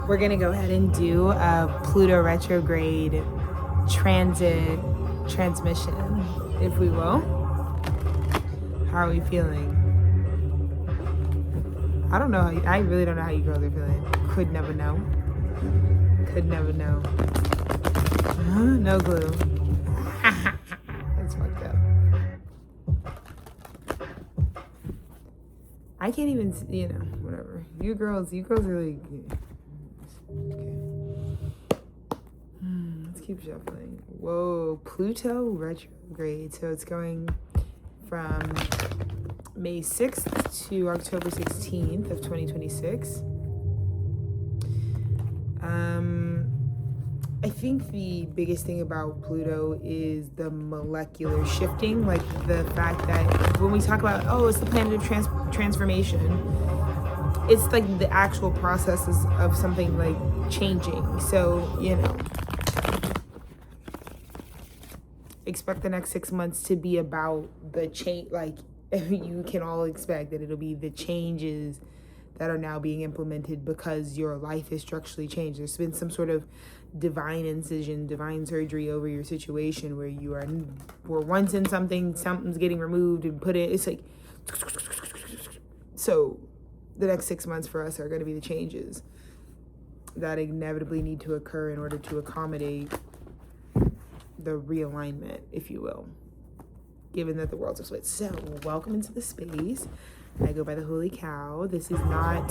We're going to go ahead and do a Pluto retrograde transit transmission, if we will. How are we feeling? I don't know. I really don't know how you girls are feeling. Could never know. Could never know. No clue. That's fucked up. I can't even, whatever. You girls are really good. Okay. Let's keep shuffling. Whoa, Pluto retrograde. So it's going from May 6th to October 16th of 2026. I think the biggest thing about Pluto is the molecular shifting, like the fact that when we talk about, it's the planet of transformation, it's like the actual processes of something like changing. So, expect the next 6 months to be about the change. Like, you can all expect that it'll be the changes that are now being implemented because your life is structurally changed. There's been some sort of divine incision, divine surgery over your situation where you were once in something's getting removed and put in. It's like, so the next 6 months for us are going to be the changes that inevitably need to occur in order to accommodate the realignment, if you will, given that the worlds are split. So welcome into the space. I go by the Holy Cow. This is not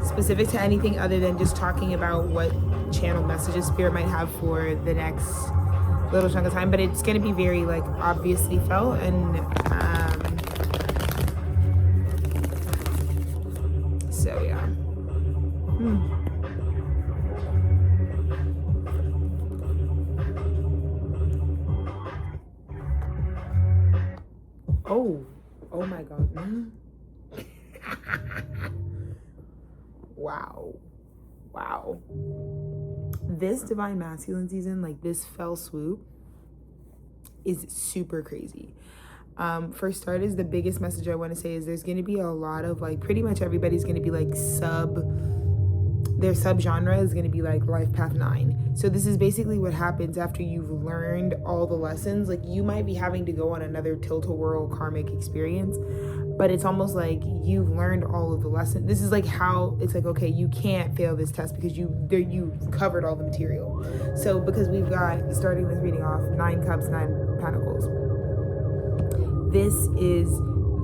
specific to anything other than just talking about what channel messages Spirit might have for the next little chunk of time, but it's going to be very like obviously felt, and so yeah. Oh my God. Wow. This divine masculine season, like this fell swoop, is super crazy. For starters, the biggest message I want to say is there's going to be a lot of like, pretty much everybody's going to be like their subgenre is going to be like life path 9. So this is basically what happens after you've learned all the lessons. Like, you might be having to go on another tilt-a-whirl karmic experience, but it's almost like you've learned all of the lessons. This is like how it's like, okay, you can't fail this test because you've covered all the material. So because we've got, starting this reading off, 9 cups, 9 pentacles. This is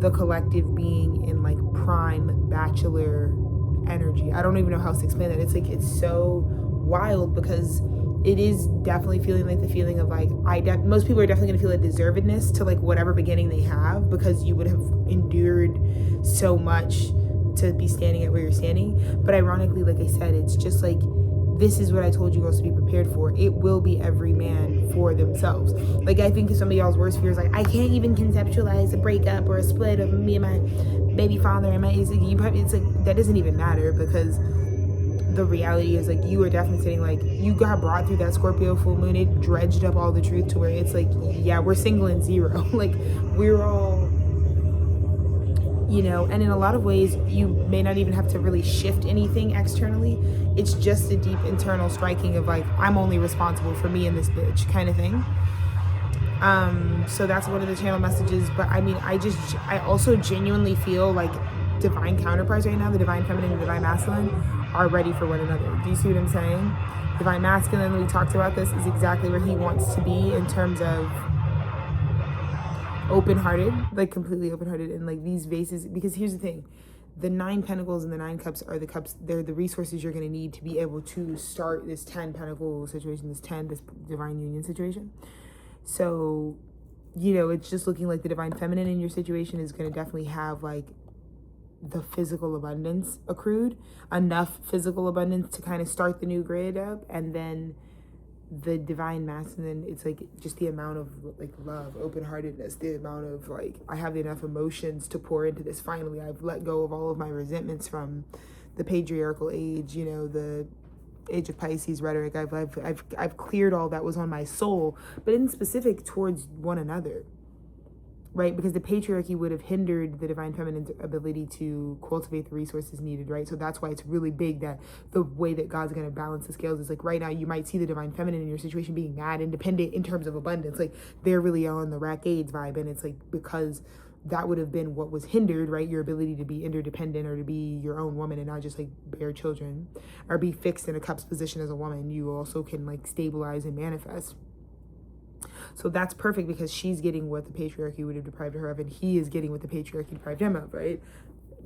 the collective being in like prime bachelor energy. I don't even know how else to explain that. It's like, it's so wild because it is definitely feeling like the feeling of like, most people are definitely gonna feel a deservedness to like whatever beginning they have, because you would have endured so much to be standing at where you're standing. But ironically, like I said, it's just like, this is what I told you girls to be prepared for. It will be every man for themselves. Like, I think some of y'all's worst fears, like, I can't even conceptualize a breakup or a split of me and my baby father and it's like that doesn't even matter, because the reality is like, you are definitely sitting, like, you got brought through that Scorpio full moon. It dredged up all the truth to where it's like, yeah, we're single and zero. Like, we're all, and in a lot of ways you may not even have to really shift anything externally. It's just a deep internal striking of like, I'm only responsible for me and this bitch kind of thing. So that's one of the channel messages. But I mean, I also genuinely feel like divine counterparts right now, the divine feminine and divine masculine, are ready for one another. Do you see what I'm saying? Divine masculine, we talked about this, is exactly where he wants to be in terms of open-hearted, like completely open-hearted, and like these vases, because here's the thing, the 9 pentacles and the 9 cups are the cups, they're the resources you're going to need to be able to start this 10 pentacle situation, this divine union situation. So, it's just looking like the divine feminine in your situation is going to definitely have like the physical abundance accrued, enough physical abundance to kind of start the new grid up, and then the divine masculine, it's like just the amount of like love, open-heartedness, the amount of like, I have enough emotions to pour into this. Finally, I've let go of all of my resentments from the patriarchal age, the age of Pisces rhetoric. I've cleared all that was on my soul, but in specific towards one another. right? Because the patriarchy would have hindered the divine feminine's ability to cultivate the resources needed, right? So that's why it's really big that the way that God's going to balance the scales is like right now you might see the divine feminine in your situation being mad independent in terms of abundance. Like they're really on the Rackades vibe, and it's like because that would have been what was hindered, right? Your ability to be interdependent or to be your own woman and not just like bear children or be fixed in a cups position as a woman. You also can like stabilize and manifest. So that's perfect because she's getting what the patriarchy would have deprived her of, and he is getting what the patriarchy deprived him of, right?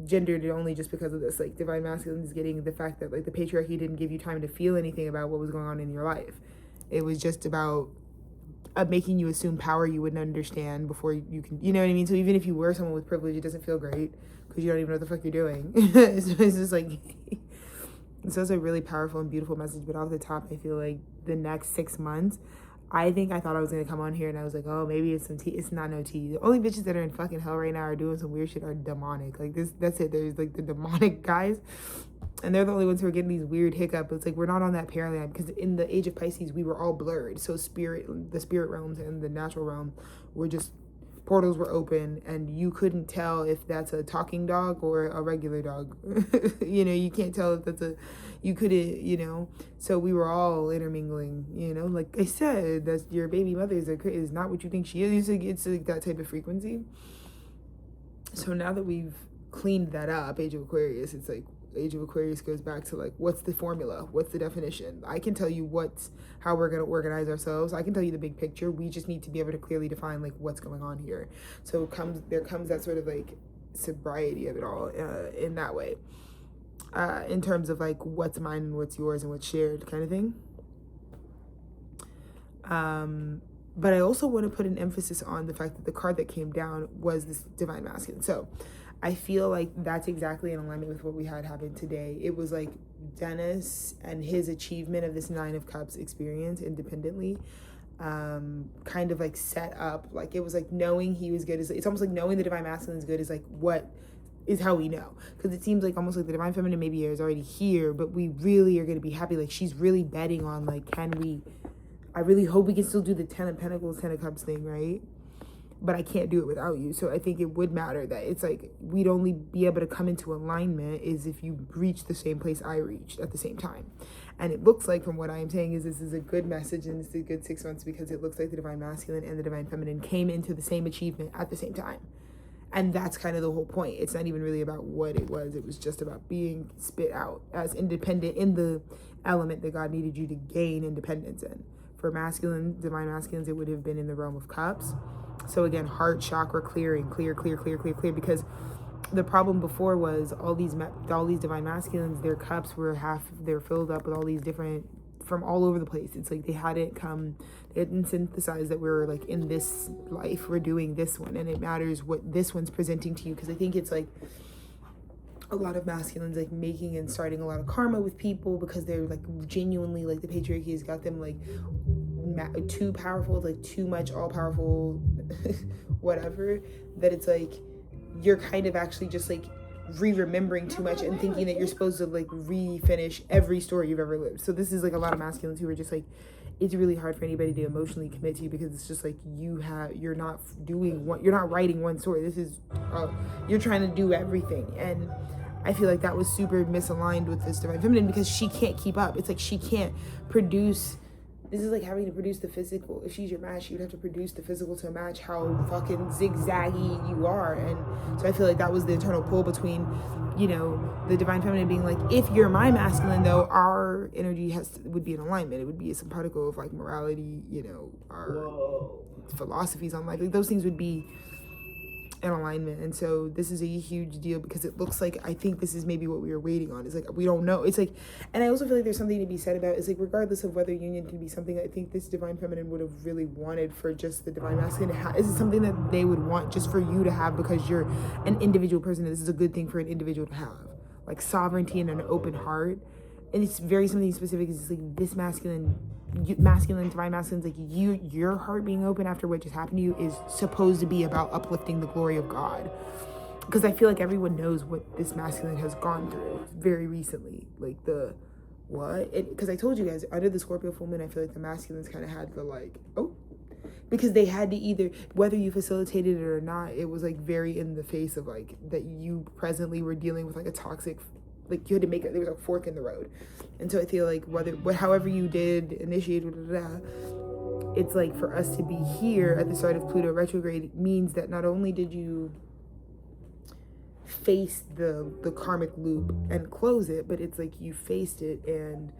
Gendered only just because of this. Like divine masculine is getting the fact that like the patriarchy didn't give you time to feel anything about what was going on in your life. It was just about making you assume power you wouldn't understand before you can, you know what I mean? So even if you were someone with privilege, it doesn't feel great because you don't even know what the fuck you're doing. So it's just like, so it's a really powerful and beautiful message. But off the top, I feel like the next 6 months, I thought I was going to come on here and I was like, oh, maybe it's some tea. It's not no tea. The only bitches that are in fucking hell right now are doing some weird shit are demonic. Like this, that's it. There's like the demonic guys. And they're the only ones who are getting these weird hiccups. It's like, we're not on that paradigm because in the age of Pisces, we were all blurred. So the spirit realms and the natural realm were just, portals were open and you couldn't tell if that's a talking dog or a regular dog. You know, you can't tell if that's you couldn't, you know, so we were all intermingling, you know, like I said, that's your baby mother is not what you think she is. It's like that type of frequency. So now that we've cleaned that up, Age of Aquarius, it's like, Age of Aquarius goes back to like, what's the formula? What's the definition? I can tell you how we're going to organize ourselves. I can tell you the big picture. We just need to be able to clearly define like what's going on here. So there comes that sort of like sobriety of it all in that way, in terms of like what's mine and what's yours and what's shared kind of thing. But I also want to put an emphasis on the fact that the card that came down was this divine masculine. So I feel like that's exactly in alignment with what we had happen today. It was like Dennis and his achievement of this 9 of Cups experience independently, kind of like set up, like it was like knowing he was good. It's almost like knowing the divine masculine is good is like what is how we know. Because it seems like almost like the divine feminine maybe is already here, but we really are going to be happy. Like she's really betting on like, I really hope we can still do the 10 of Pentacles, 10 of Cups thing, right? But I can't do it without you. So I think it would matter that it's like we'd only be able to come into alignment is if you reach the same place I reached at the same time. And it looks like from what I am saying is this is a good message and it's a good 6 months because it looks like the divine masculine and the divine feminine came into the same achievement at the same time. And that's kind of the whole point. It's not even really about what it was. It was just about being spit out as independent in the element that God needed you to gain independence in. For masculine, divine masculines, it would have been in the realm of cups. So again, heart chakra clearing, clear, because the problem before was all these divine masculines, their cups they're filled up with all these different, from all over the place. It's like they hadn't synthesized that we're like in this life, we're doing this one, and it matters what this one's presenting to you. Because I think it's like a lot of masculines like making and starting a lot of karma with people because they're like genuinely like the patriarchy has got them like too powerful, like too much all powerful whatever, that it's like you're kind of actually just like remembering too much and thinking that you're supposed to like refinish every story you've ever lived. So this is like a lot of masculines who are just like, it's really hard for anybody to emotionally commit to you because it's just like you're not writing one story. This is you're trying to do everything. And I feel like that was super misaligned with this divine feminine because she can't keep up. It's like she can't produce. This is like having to produce the physical. If she's your match, you'd have to produce the physical to match how fucking zigzaggy you are. And so I feel like that was the internal pull between, you know, the divine feminine being like, if you're my masculine, though, our energy would be in alignment. It would be some particle of like morality, you know, our philosophies on life. Like those things would be in alignment. And so this is a huge deal because it looks like, I think this is maybe what we were waiting on. It's like, we don't know. It's like, and I also feel like there's something to be said about, it's like, regardless of whether union can be something, I think this divine feminine would have really wanted for just the divine masculine to have. This is something that they would want just for you to have because you're an individual person. And this is a good thing for an individual to have, like sovereignty and an open heart. And it's very something specific. It's like this divine masculine, like your heart being open after what just happened to you is supposed to be about uplifting the glory of God. Because I feel like everyone knows what this masculine has gone through very recently. Like because I told you guys, under the Scorpio full moon, I feel like the masculines kind of had the like, because they had to either, whether you facilitated it or not, it was like very in the face of like that you presently were dealing with like a toxic, like you had to make it, there was a fork in the road. And so I feel like however you did initiate, it's like for us to be here at the start of Pluto retrograde means that not only did you face the karmic loop and close it, but it's like you faced it and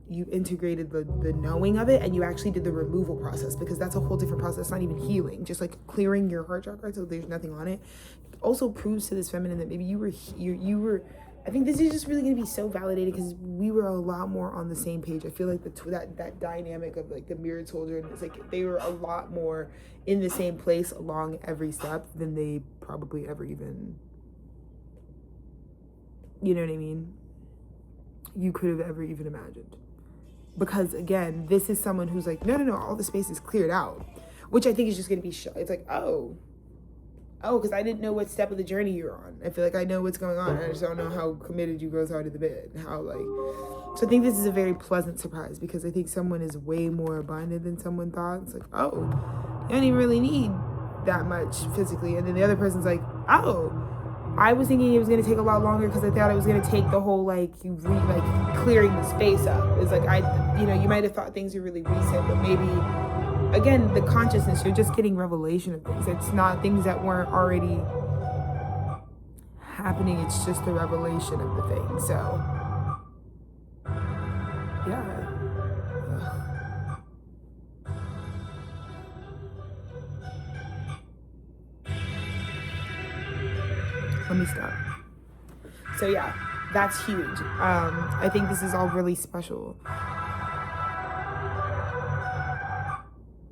you integrated the knowing of it, and you actually did the removal process, because that's a whole different process. It's not even healing, just like clearing your heart chakra so there's nothing on it also proves to this feminine that maybe you were I think this is just really going to be so validated because we were a lot more on the same page. I feel like that dynamic of like the mirrored soldier, and it's like they were a lot more in the same place along every step than they probably ever even, you know what I mean, you could have ever even imagined. Because again, this is someone who's like, no, all the space is cleared out, which I think is just going to be it's like, oh, because I didn't know what step of the journey you're on. I feel like I know what's going on. I just don't know how committed you go out of the bed. So I think this is a very pleasant surprise, because I think someone is way more abundant than someone thought. It's like, oh, you don't even really need that much physically. And then the other person's like, oh, I was thinking it was going to take a lot longer because I thought it was going to take the whole clearing the space up. It's like, you might have thought things were really recent, but maybe, again, the consciousness, you're just getting revelation of things. It's not things that weren't already happening. It's just the revelation of the thing. So, yeah. Let me stop. So yeah, that's huge. I think this is all really special.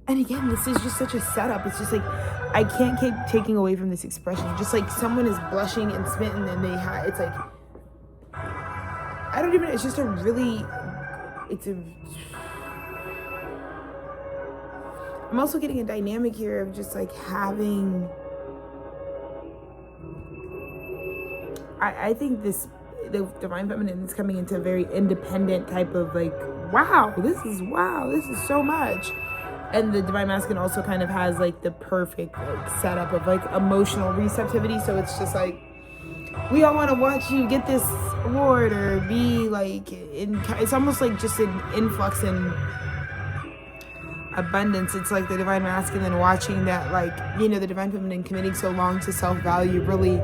And again, this is just such a setup. It's just like, I can't keep taking away from this expression. Just like someone is blushing and smitten and it's like, I don't even, it's just I'm also getting a dynamic here of just like having, I think the divine feminine is coming into a very independent type of like, wow, this is so much. And the divine masculine also kind of has like the perfect like setup of like emotional receptivity. So it's just like, we all want to watch you get this award or be like, it's almost like just an influx in abundance. It's like the divine masculine watching that, like, the divine feminine committing so long to self-value, really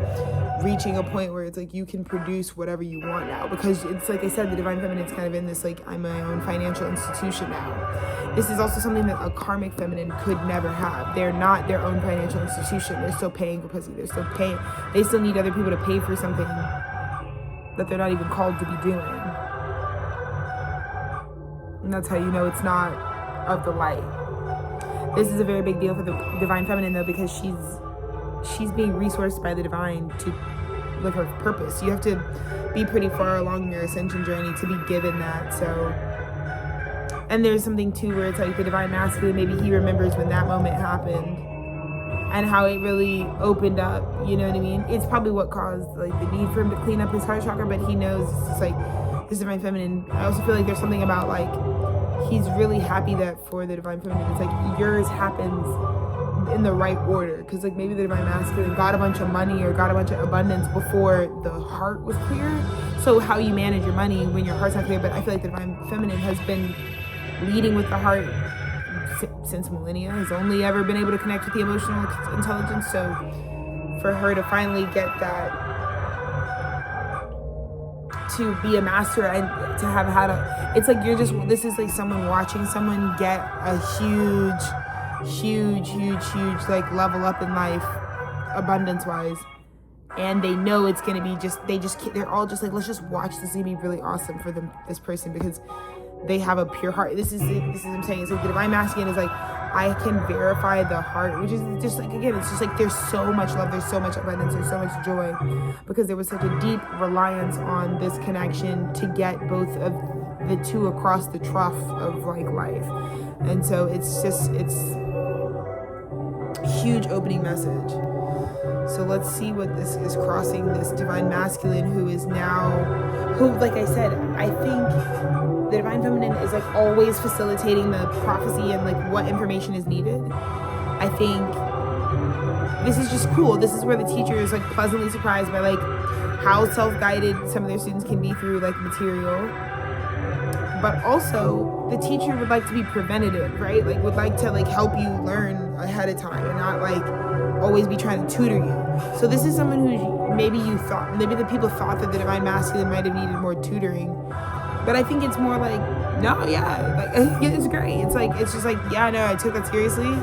reaching a point where it's like you can produce whatever you want now, because it's like I said, the divine feminine is kind of in this like, I'm my own financial institution now. This is also something that a karmic feminine could never have. They're not their own financial institution. They're still paying for pussy. They still need other people to pay for something that they're not even called to be doing. And that's how you know it's not of the light. This is a very big deal for the divine feminine though, because she's being resourced by the divine to live her purpose. You have to be pretty far along your ascension journey to be given that. So, and there's something too where it's like the divine masculine, maybe he remembers when that moment happened and how it really opened up, you know what I mean? It's probably what caused like the need for him to clean up his heart chakra, but he knows it's just like this divine feminine. I also feel like there's something about like, he's really happy that for the divine feminine, it's like yours happens in the right order, because like maybe the divine masculine got a bunch of money or got a bunch of abundance before the heart was clear. So how you manage your money when your heart's not clear, but I feel like the divine feminine has been leading with the heart since millennia, has only ever been able to connect with the emotional intelligence. So for her to finally get that, to be a master and to have had it's like this is like someone watching someone get a huge like level up in life abundance wise, and they know it's gonna be they're all just like, let's just watch, this is gonna be really awesome for this person because they have a pure heart. This is what I'm saying. It's like the divine masculine is like, I can verify the heart, which is just like, again, it's just like there's so much love, there's so much abundance, there's so much joy, because there was such a deep reliance on this connection to get both of the two across the trough of like life. And so it's huge opening message. So let's see what this is crossing this divine masculine who like I said, I think the divine feminine is like always facilitating the prophecy and like what information is needed. I think this is just cool. This is where the teacher is like pleasantly surprised by like how self-guided some of their students can be through like material. But also the teacher would like to be preventative, right? Like would like to like help you learn ahead of time and not like always be trying to tutor you. So this is someone who maybe the people thought that the divine masculine might have needed more tutoring. But I think it's more like, no, yeah, like it's great. It's like, it's just like, yeah, no, I took that seriously.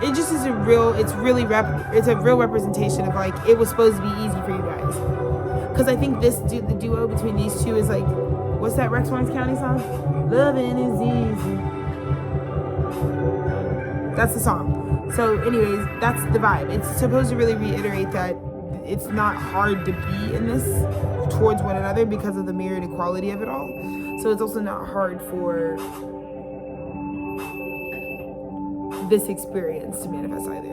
It just is a real representation of like, it was supposed to be easy for you guys. Because I think the duo between these two is like, what's that Rex Orange County song? Loving is easy. That's the song. So anyways, that's the vibe. It's supposed to really reiterate that it's not hard to be in this towards one another because of the mirrored equality of it all. So it's also not hard for this experience to manifest either.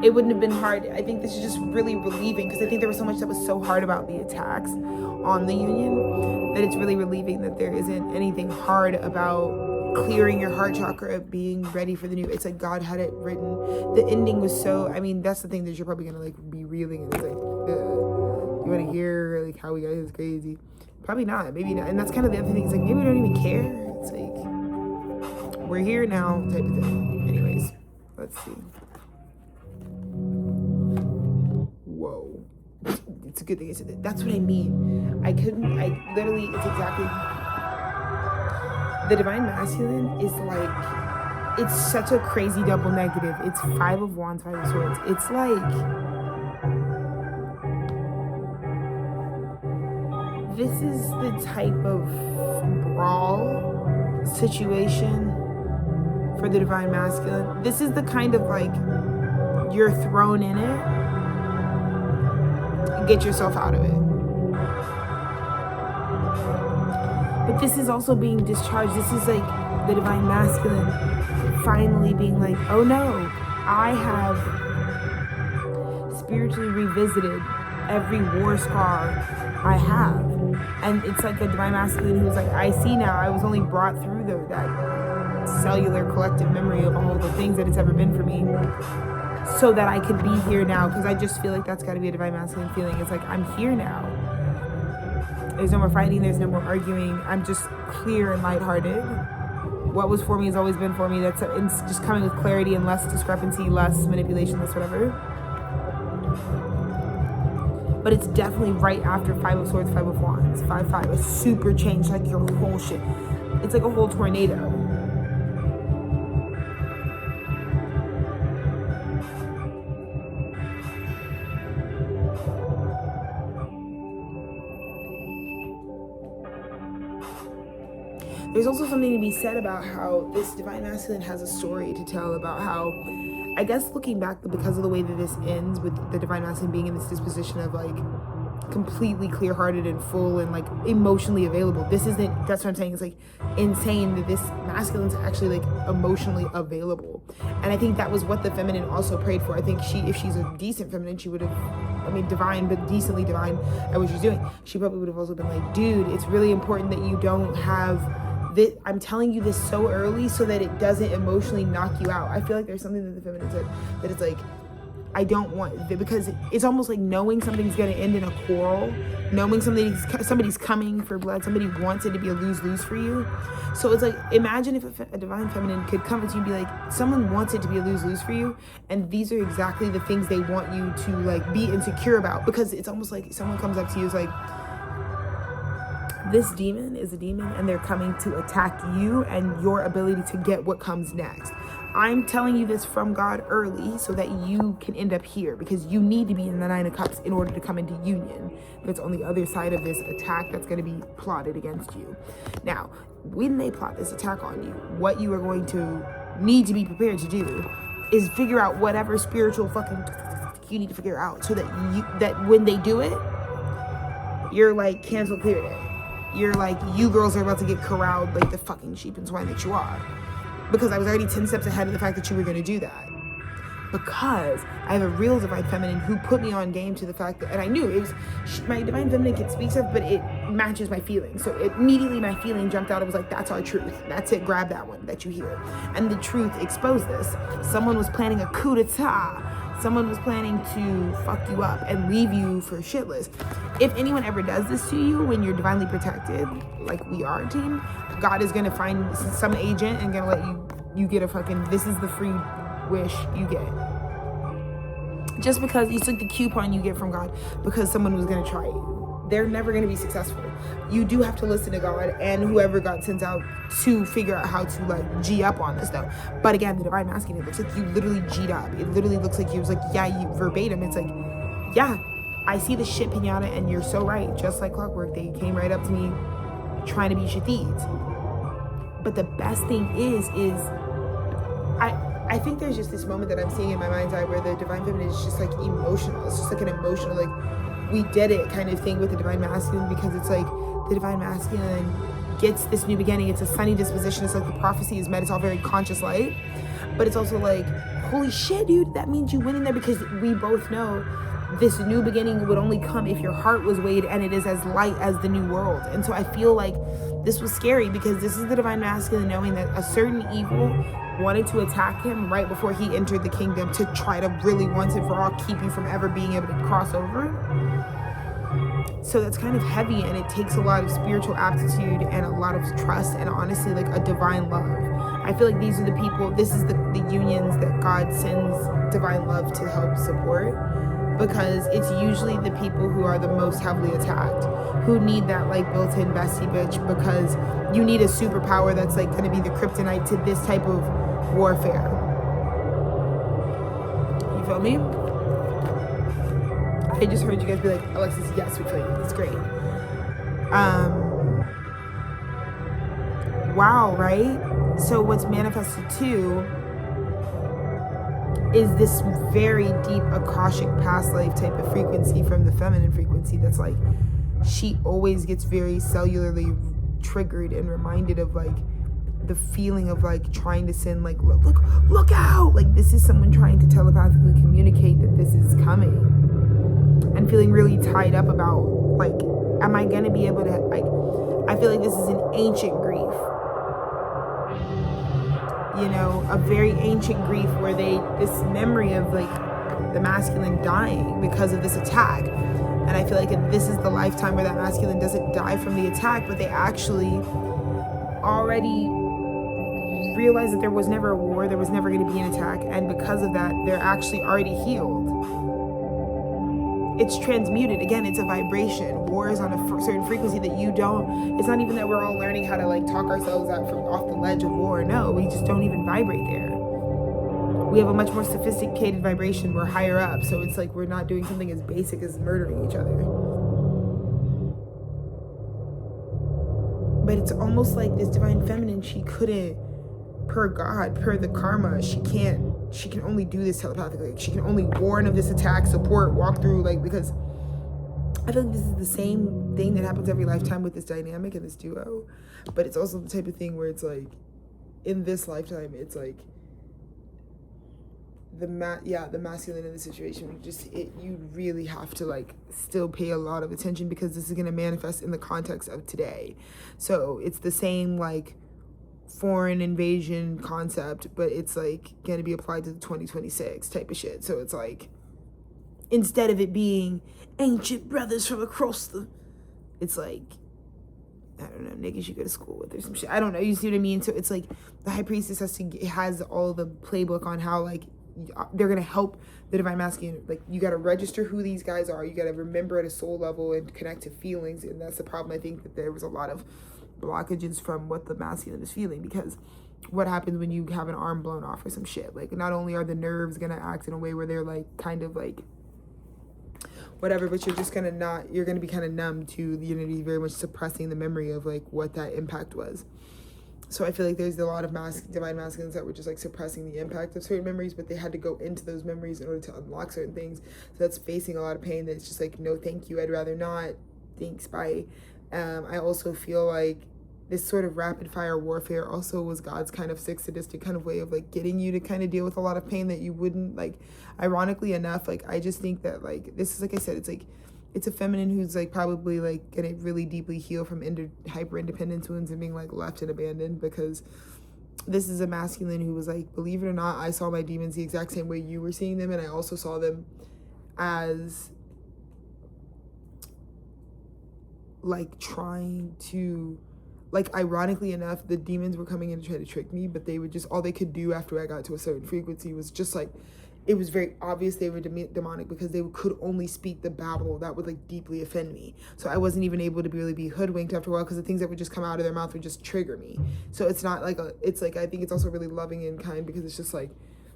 It wouldn't have been hard. I think this is just really relieving because I think there was so much that was so hard about the attacks on the union that it's really relieving that there isn't anything hard about clearing your heart chakra, being ready for the new. It's like God had it written. The ending was so, I mean, that's the thing that you're probably gonna like be reeling and it's like, you want to hear like how we got this crazy? Probably not, maybe not. And that's kind of the other thing. It's like maybe we don't even care. It's like we're here now type of thing. Anyways, let's see. Whoa, it's a good thing I said that. That's what I mean. It's exactly. The divine masculine is like, it's such a crazy double negative. It's 5 of Wands, 5 of Swords. It's like, this is the type of brawl situation for the divine masculine. This is the kind of like, you're thrown in it, get yourself out of it. But this is also being discharged. This is like the divine masculine finally being like, oh no, I have spiritually revisited every war scar I have. And it's like a divine masculine who's like, I see now, I was only brought through that cellular collective memory of all the things that it's ever been for me so that I could be here now. Because I just feel like that's got to be a divine masculine feeling. It's like, I'm here now. There's no more fighting. There's no more arguing. I'm just clear and lighthearted. What was for me has always been for me. It's just coming with clarity and less discrepancy, less manipulation, less whatever. But it's definitely right after 5 of Swords, 5 of Wands, 5-5. A super change, like your whole shit. It's like a whole tornado. There's also something to be said about how this divine masculine has a story to tell about how, I guess looking back, because of the way that this ends with the divine masculine being in this disposition of like completely clear-hearted and full and like emotionally available. That's what I'm saying. It's like insane that this masculine's actually like emotionally available. And I think that was what the feminine also prayed for. I think if she's a decent feminine, she would have, divine, but decently divine at what she's doing. She probably would have also been like, dude, it's really important that you don't have this, I'm telling you this so early so that it doesn't emotionally knock you out. I feel like there's something that the feminine said that it's like, I don't want, because it's almost like knowing something's going to end in a quarrel, knowing somebody's coming for blood, somebody wants it to be a lose-lose for you. So it's like, imagine if a divine feminine could come to you and be like, someone wants it to be a lose-lose for you, and these are exactly the things they want you to like be insecure about, because it's almost like someone comes up to you, is like, this demon is a demon and they're coming to attack you and your ability to get what comes next. I'm telling you this from God early so that you can end up here, because you need to be in the 9 of Cups in order to come into union. That's on the other side of this attack that's going to be plotted against you. Now, when they plot this attack on you, what you are going to need to be prepared to do is figure out whatever spiritual fucking you need to figure out, so that when they do it, you're like, cancel, cleared it. You're like, you girls are about to get corralled like the fucking sheep and swine that you are. Because I was already 10 steps ahead of the fact that you were going to do that. because I have a real divine feminine who put me on game to the fact that, and I knew it was, my divine feminine can speak stuff, but it matches my feelings. So immediately my feeling jumped out. It was like, that's our truth. That's it. Grab that one that you hear. And the truth exposed this. Someone was planning a coup d'etat. Someone was planning to fuck you up and leave you for shitless. If anyone ever does this to you when you're divinely protected, like we are, team, God is going to find some agent and going to let you get a fucking, this is the free wish you get. Just because you took the coupon you get from God because someone was going to try it. They're never going to be successful. You do have to listen to God and whoever God sends out to figure out how to like G up on this though. But again, the divine masculine, it looks like you literally G'd up. It literally looks like you was like, yeah, you verbatim. It's like, yeah, I see the shit, pinata, and you're so right. Just like clockwork, they came right up to me trying to be shadids. But the best thing is I think there's just this moment that I'm seeing in my mind's eye where the divine feminine is just like emotional. It's just like an emotional, like, we did it kind of thing with the divine masculine, because it's like the divine masculine gets this new beginning. It's a sunny disposition. It's like the prophecy is met. It's all very conscious light, but it's also like, holy shit, dude, that means you went in there, because we both know this new beginning would only come if your heart was weighed, and it is as light as the new world. And so I feel like this was scary, because this is the divine masculine knowing that a certain evil wanted to attack him right before he entered the kingdom to try to really once and for all keep you from ever being able to cross over. So that's kind of heavy, and it takes a lot of spiritual aptitude and a lot of trust and honestly like a divine love. I feel like these are the people, this is the unions that God sends divine love to help support, because it's usually the people who are the most heavily attacked, who need that like built-in bestie bitch, because you need a superpower that's like going to be the kryptonite to this type of warfare. You feel me? I just heard you guys be like, Alexis, yes, we feel you. It's great. Wow, right? So what's manifested too is this very deep Akashic past life type of frequency from the feminine frequency that's like, she always gets very cellularly triggered and reminded of like the feeling of like trying to send like, look out! Like this is someone trying to telepathically communicate that this is coming, and feeling really tied up about like, am I gonna be able to, like, I feel like this is an ancient grief. You know, a very ancient grief where this memory of like the masculine dying because of this attack. And I feel like this is the lifetime where that masculine doesn't die from the attack, but they actually already realize that there was never a war, there was never going to be an attack. And because of that, they're actually already healed. It's transmuted. Again, it's a vibration. War is on a certain frequency that you don't, it's not even that we're all learning how to like talk ourselves out from off the ledge of war. No, we just don't even vibrate there. We have a much more sophisticated vibration. We're higher up. So it's like we're not doing something as basic as murdering each other. But it's almost like this divine feminine, she couldn't, per God, per the karma, she can only do this telepathically. She can only warn of this attack, support, walk through, like, because I feel like this is the same thing that happens every lifetime with this dynamic and this duo. But it's also the type of thing where it's like, in this lifetime, it's like, the masculine in the situation, you really have to like still pay a lot of attention, because this is going to manifest in the context of today. So it's the same like foreign invasion concept, but it's like going to be applied to the 2026 type of shit. So it's like, instead of it being ancient brothers from across it's like, I don't know, niggas you go to school with or some shit. I don't know, you see what I mean? So it's like the high priestess has all the playbook on how like they're gonna help the divine masculine. Like, you gotta register who these guys are, you gotta remember at a soul level and connect to feelings. And that's the problem. I think that there was a lot of blockages from what the masculine is feeling, because what happens when you have an arm blown off or some shit? Like, not only are the nerves gonna act in a way where they're like kind of like whatever, but you're gonna be kind of numb to the unity, very much suppressing the memory of like what that impact was. So I feel like there's a lot of divine masculines that were just like suppressing the impact of certain memories, but they had to go into those memories in order to unlock certain things. So that's facing a lot of pain. That's just like, no, thank you, I'd rather not. Thanks, bye. I also feel like this sort of rapid fire warfare also was God's kind of sick, sadistic kind of way of like getting you to kind of deal with a lot of pain that you wouldn't, like, ironically enough, like, I just think that, like, this is, like I said, it's like, it's a feminine who's like probably like gonna really deeply heal from hyper independence wounds and being like left and abandoned, because this is a masculine who was like, believe it or not, I saw my demons the exact same way you were seeing them, and I also saw them as like trying to, like, ironically enough, the demons were coming in to try to trick me, but they would just, all they could do after I got to a certain frequency was just like, it was very obvious they were demonic, because they could only speak the babble that would like deeply offend me. So I wasn't even able to really be hoodwinked after a while, because the things that would just come out of their mouth would just trigger me. So it's not like it's like, I think it's also really loving and kind, because it's just like,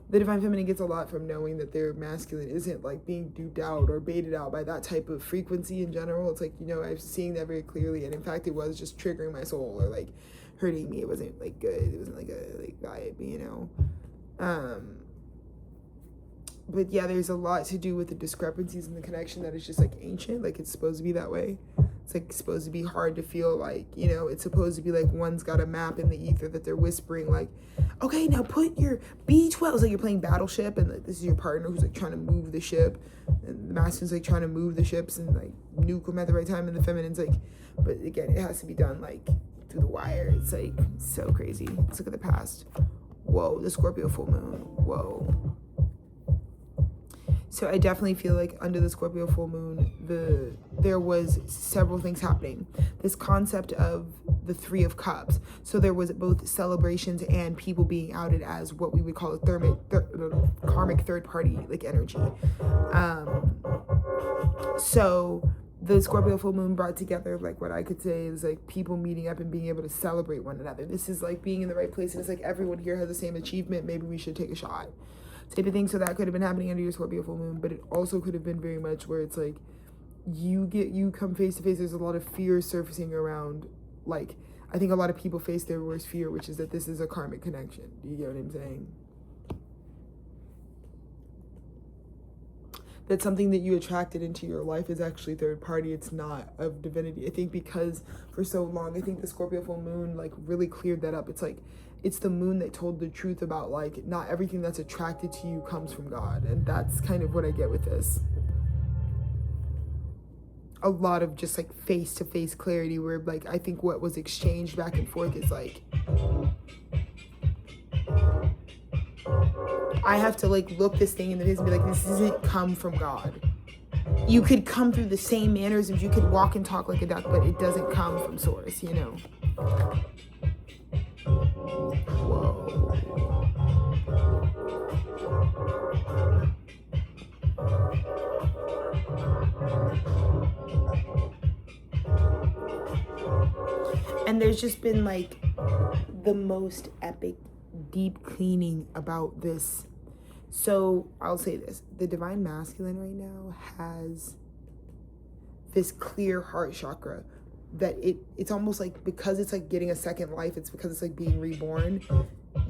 the divine feminine gets a lot from knowing that their masculine isn't like being duped out or baited out by that type of frequency in general. It's like, you know, I'm seeing that very clearly, and in fact it was just triggering my soul or like hurting me. It wasn't like good, it wasn't like a like vibe, you know. But yeah, there's a lot to do with the discrepancies in the connection that is just like ancient, like it's supposed to be that way. It's like supposed to be hard to feel like, you know, it's supposed to be like one's got a map in the ether that they're whispering like, okay, now put your B12. It's like you're playing Battleship, and like this is your partner who's like trying to move the ship, and the masculine's like trying to move the ships and like nuke them at the right time, and the feminine's like, but again, it has to be done like through the wire. It's like so crazy. Let's look at the past. Whoa, the Scorpio full moon. Whoa. So I definitely feel like under the Scorpio full moon, there was several things happening. This concept of the Three of Cups. So there was both celebrations and people being outed as what we would call a karmic third party like energy. So the Scorpio full moon brought together like what I could say is like people meeting up and being able to celebrate one another. This is like being in the right place, and it's like everyone here has the same achievement. Maybe we should take a shot. Type of thing. So that could have been happening under your Scorpio full moon, but it also could have been very much where it's like you come face to face. There's a lot of fear surfacing around. Like, I think a lot of people face their worst fear, which is that this is a karmic connection. Do you get what I'm saying? That something that you attracted into your life is actually third party. It's not of divinity. I think because for so long, I think the Scorpio full moon like really cleared that up. It's like, it's the moon that told the truth about like not everything that's attracted to you comes from God. And that's kind of what I get with this. A lot of just like face-to-face clarity where like I think what was exchanged back and forth is like I have to like look this thing in the face and be like, this doesn't come from God. You could come through the same mannerisms, you could walk and talk like a duck, but it doesn't come from source, you know. Whoa. And there's just been like the most epic deep cleaning about this. So I'll say this, the divine masculine right now has this clear heart chakra that it's almost like, because it's like getting a second life, it's because it's like being reborn.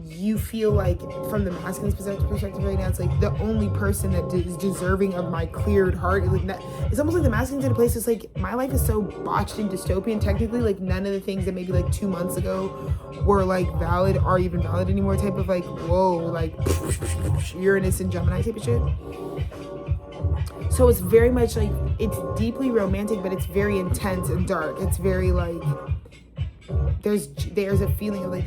You feel like from the masculine perspective right now, it's like the only person that is deserving of my cleared heart. Like that, it's almost like the masculine's in a place. It's like my life is so botched and dystopian. Technically, like none of the things that maybe like 2 months ago were like valid are even valid anymore. Type of like, whoa, like Uranus and Gemini type of shit. So it's very much like, it's deeply romantic, but it's very intense and dark. It's very like, there's a feeling of like,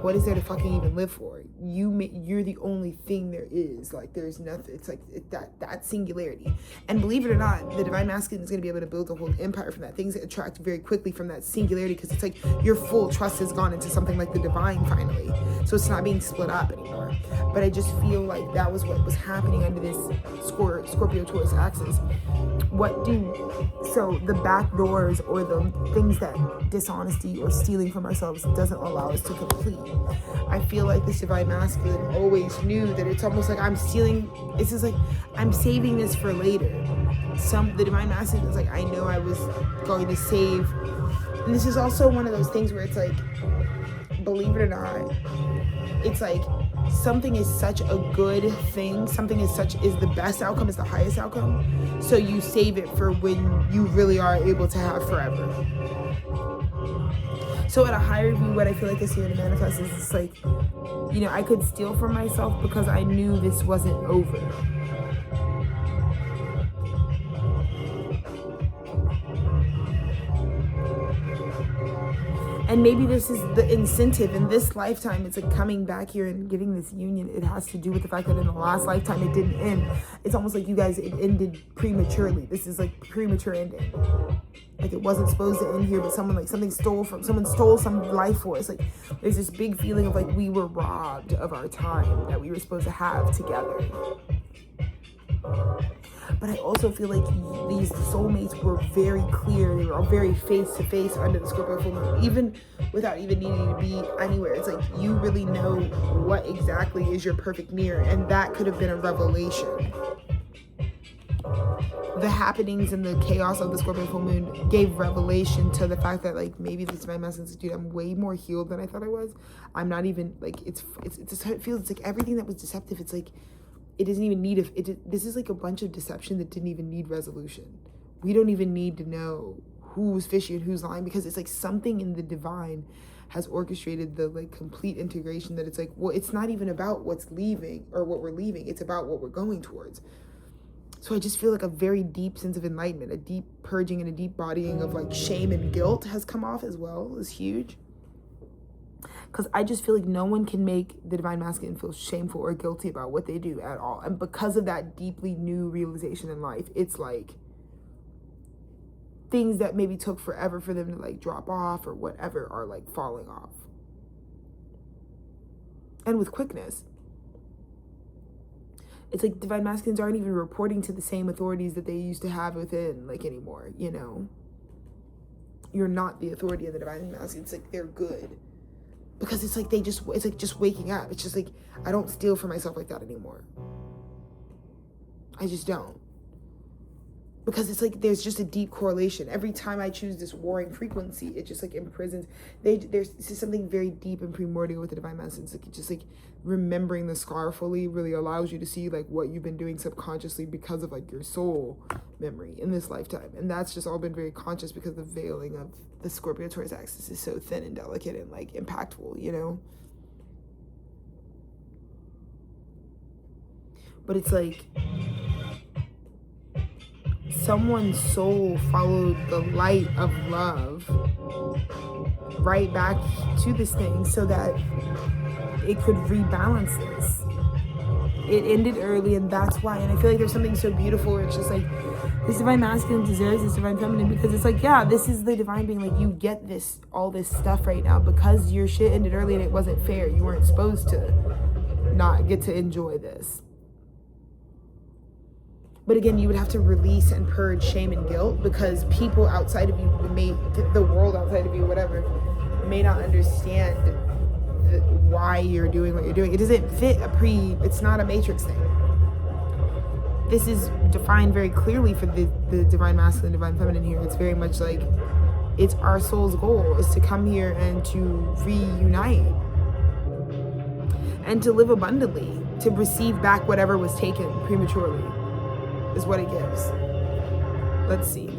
what is there to fucking even live for? You're the only thing there is. Like, there's nothing. It's like that singularity. And believe it or not, the divine masculine is going to be able to build a whole empire from that. Things that attract very quickly from that singularity, because it's like your full trust has gone into something like the divine finally. So it's not being split up anymore. But I just feel like that was what was happening under this Scorpio Taurus axis. So the back doors or the things that dishonesty or stealing from ourselves doesn't allow us to complete. I feel like this divine masculine always knew that it's almost like I'm stealing. It's just like I'm saving this for later. The divine masculine is like, I know I was going to save. And this is also one of those things where it's like, believe it or not, it's like something is such a good thing, something is the best outcome, is the highest outcome, so you save it for when you really are able to have forever. So at a higher view, what I feel like is here to manifest is it's like, you know, I could steal from myself because I knew this wasn't over. And maybe this is the incentive in this lifetime. It's like coming back here and getting this union. It has to do with the fact that in the last lifetime it didn't end. It's almost like you guys, it ended prematurely. This is like premature ending. Like it wasn't supposed to end here, but someone stole some life force. Like there's this big feeling of like we were robbed of our time that we were supposed to have together. But I also feel like these soulmates were very clear. They were very face to face under the Scorpio full moon, even without even needing to be anywhere. It's like you really know what exactly is your perfect mirror, and that could have been a revelation. The happenings and the chaos of the Scorpio full moon gave revelation to the fact that like maybe this divine masculine is, dude, I'm way more healed than I thought I was. I'm not even like it feels it's like everything that was deceptive. It's like it doesn't even need this is like a bunch of deception that didn't even need resolution. We don't even need to know who's fishy and who's lying, because it's like something in the divine has orchestrated the like complete integration that it's like, well, it's not even about what's leaving or what we're leaving. It's about what we're going towards. So I just feel like a very deep sense of enlightenment, a deep purging and a deep bodying of like shame and guilt has come off as well. Is huge. Because I just feel like no one can make the divine masculine feel shameful or guilty about what they do at all. And because of that deeply new realization in life, it's like things that maybe took forever for them to like drop off or whatever are like falling off. And with quickness. It's like divine masculines aren't even reporting to the same authorities that they used to have within like anymore, you know? You're not the authority of the divine masculine. It's like they're good. Because it's like it's like just waking up. It's just like, I don't steal for myself like that anymore. I just don't. Because it's like, there's just a deep correlation. Every time I choose this warring frequency, it just like imprisons. There's something very deep and primordial with the divine masculine. It's like, it's just like remembering the scar fully really allows you to see like what you've been doing subconsciously because of like your soul memory in this lifetime. And that's just all been very conscious because the veiling of the Scorpio Taurus axis is so thin and delicate and like impactful, you know? But it's like someone's soul followed the light of love right back to this thing so that it could rebalance this. It ended early, and that's why. And I feel like there's something so beautiful where it's just like, this divine masculine deserves this divine feminine, because it's like, yeah, this is the divine being like, you get this, all this stuff right now because your shit ended early and it wasn't fair. You weren't supposed to not get to enjoy this. But again, you would have to release and purge shame and guilt, because people outside of you, the world outside of you, whatever, may not understand why you're doing what you're doing. It doesn't fit it's not a matrix thing. This is defined very clearly for the divine masculine, divine feminine here. It's very much like, it's our soul's goal is to come here and to reunite and to live abundantly, to receive back whatever was taken prematurely. Is what it gives. Let's see.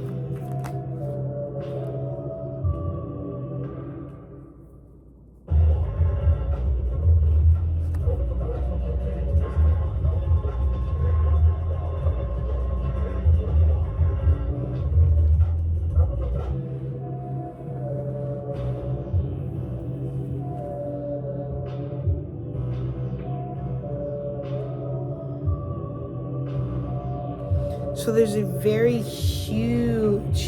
So there's a very huge,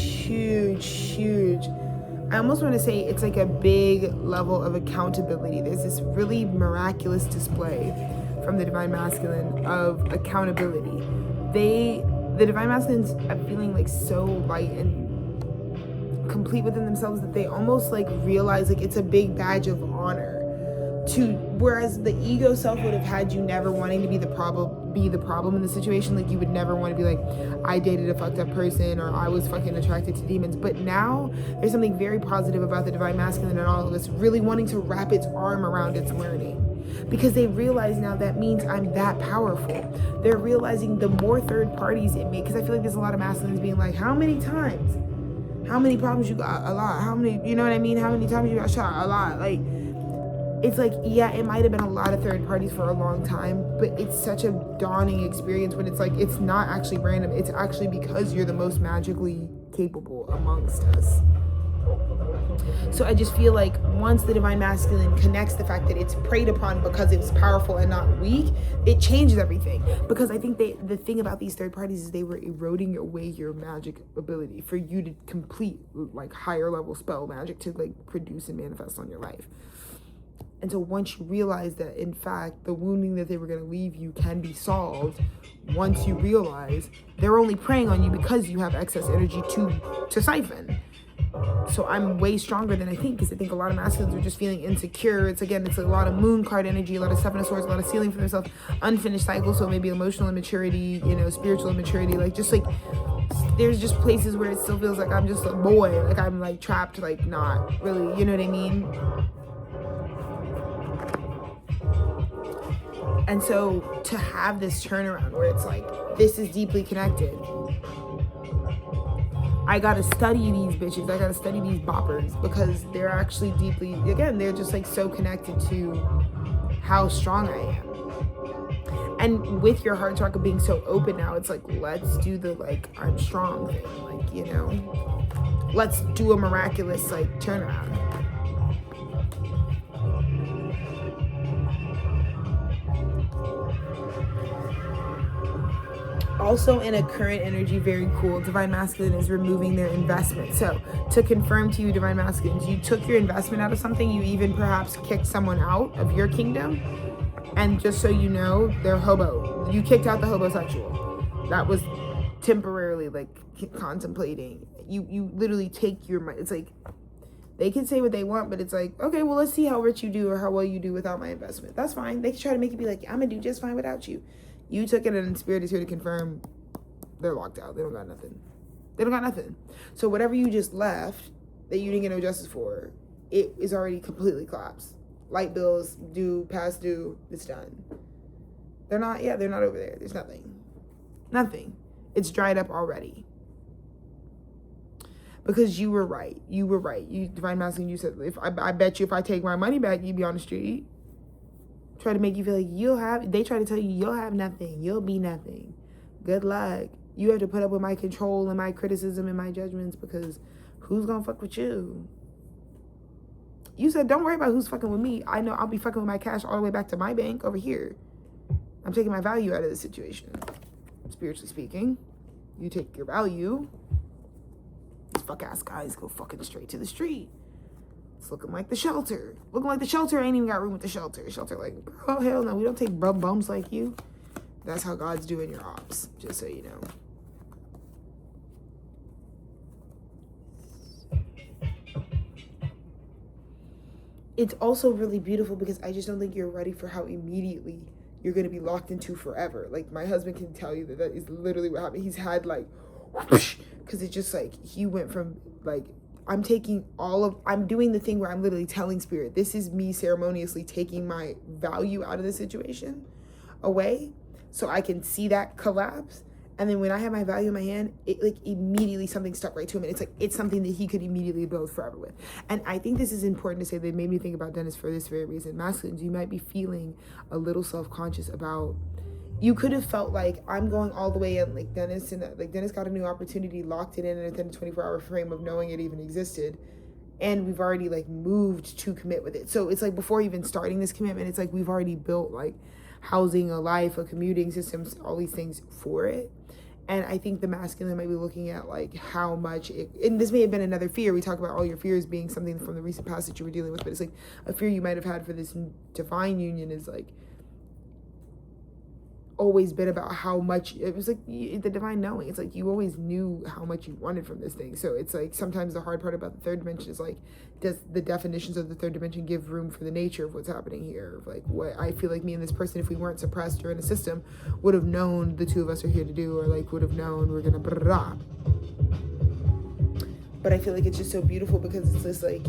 I almost want to say it's like a big level of accountability. There's this really miraculous display from the divine masculine of accountability. The divine masculines are feeling like so light and complete within themselves that they almost like realize like it's a big badge of honor. Whereas the ego self would have had you never wanting to be the problem in the situation. Like you would never want to be like, I dated a fucked up person, or I was fucking attracted to demons. But now there's something very positive about the divine masculine and all of us really wanting to wrap its arm around its learning, because they realize now that means I'm that powerful. They're realizing the more third parties it makes, because I feel like there's a lot of masculines being like, how many times How many problems you got? A lot. How many, you know what I mean? How many times you got shot? A lot. Like, it's like, yeah, it might have been a lot of third parties for a long time, but it's such a dawning experience when it's like, it's not actually random. It's actually because you're the most magically capable amongst us. So I just feel like once the divine masculine connects the fact that it's preyed upon because it's powerful and not weak, it changes everything. Because I think the thing about these third parties is they were eroding away your magic ability for you to complete like higher level spell magic to like produce and manifest on your life. And so once you realize that, in fact, the wounding that they were going to leave you can be solved, once you realize they're only preying on you because you have excess energy to siphon. So I'm way stronger than I think, because I think a lot of masculines are just feeling insecure. It's a lot of moon card energy, a lot of Seven of Swords, a lot of ceiling for themselves, unfinished cycle. So maybe emotional immaturity, spiritual immaturity, there's just places where it still feels like I'm just a boy, like I'm like trapped, like not really, you know what I mean? And so to have this turnaround where it's like, this is deeply connected. I gotta study these bitches. I gotta study these boppers because they're actually deeply, again, they're just like so connected to how strong I am. And with your heart chakra being so open now, it's like, let's do the like, I'm strong thing. Let's do a miraculous like turnaround. Also in a current energy, very cool, divine masculine is removing their investment. So to confirm to you, divine masculines, you took your investment out of something, you even perhaps kicked someone out of your kingdom, and just so you know, they're hobo. You kicked out the hobosexual. That was temporarily like contemplating. You literally take your money. It's like, they can say what they want, but it's like, okay, well, let's see how rich you do or how well you do without my investment. That's fine. They can try to make it be like, I'm gonna do just fine without you. You took it, and Spirit is here to confirm they're locked out. They don't got nothing. They don't got nothing. So whatever you just left that you didn't get no justice for, it is already completely collapsed. Light bills due, past due, it's done. They're not over there. There's nothing. Nothing. It's dried up already. Because you were right. You were right. You, divine masculine, you said, I bet you if I take my money back, you'd be on the street. Try to make you feel like they try to tell you you'll have nothing. You'll be nothing. Good luck. You have to put up with my control and my criticism and my judgments, because who's gonna fuck with you? You said, don't worry about who's fucking with me. I know I'll be fucking with my cash all the way back to my bank over here. I'm taking my value out of the situation. Spiritually speaking, you take your value. These fuck ass guys go fucking straight to the street. It's looking like the shelter. Looking like the shelter ain't even got room with the shelter. Shelter like, oh, hell no, we don't take bums like you. That's how God's doing your ops, just so you know. It's also really beautiful because I just don't think you're ready for how immediately you're going to be locked into forever. Like, my husband can tell you that is literally what happened. He's had like, whoosh, because it's just like, he went from like, I'm doing the thing where I'm literally telling Spirit, this is me ceremoniously taking my value out of the situation away so I can see that collapse. And then when I have my value in my hand, it like immediately something stuck right to him. And it's like, it's something that he could immediately build forever with. And I think this is important to say. That made me think about Dennis for this very reason. Masculines, you might be feeling a little self-conscious about, you could have felt like, I'm going all the way in, like Dennis, and like Dennis got a new opportunity, locked it in, and within a 24-hour frame of knowing it even existed, and we've already like moved to commit with it. So it's like, before even starting this commitment, it's like we've already built like housing, a life, a commuting systems, all these things for it. And I think the masculine might be looking at like how much and this may have been another fear. We talk about all your fears being something from the recent past that you were dealing with, but it's like a fear you might have had for this divine union is like always been about how much, it was like the divine knowing. It's like you always knew how much you wanted from this thing. So it's like sometimes the hard part about the third dimension is like, does the definitions of the third dimension give room for the nature of what's happening here? Like, what I feel like me and this person, if we weren't suppressed or in a system, would have known the two of us are here to do, or like would have known we're gonna blah. But I feel like it's just so beautiful because it's just like,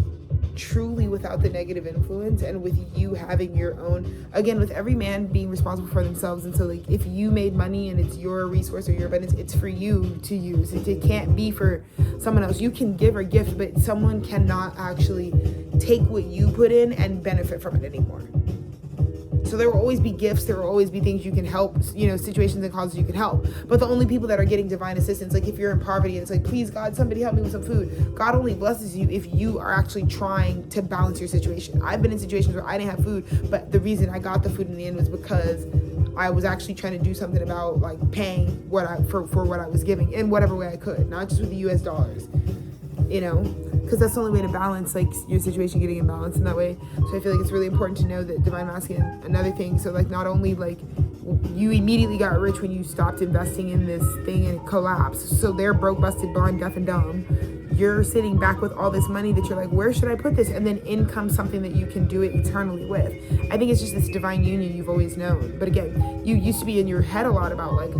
truly without the negative influence, and with you having your own, again, with every man being responsible for themselves. And so like, if you made money and it's your resource or your abundance, it's for you to use. It can't be for someone else. You can give or gift, but someone cannot actually take what you put in and benefit from it anymore. So there will always be gifts, there will always be things you can help, you know, situations and causes you can help. But the only people that are getting divine assistance, like if you're in poverty and it's like, please God, somebody help me with some food. God only blesses you if you are actually trying to balance your situation. I've been in situations where I didn't have food, but the reason I got the food in the end was because I was actually trying to do something about like paying for what I was giving in whatever way I could, not just with the US dollars, you know, because that's the only way to balance like your situation getting in balance in that way. So I feel like it's really important to know that divine masculine, another thing, so like not only like you immediately got rich when you stopped investing in this thing and it collapsed, so they're broke, busted, blind, deaf, and dumb. You're sitting back with all this money that you're like, where should I put this? And then in comes something that you can do it eternally with. I think it's just this divine union you've always known. But again, you used to be in your head a lot about like,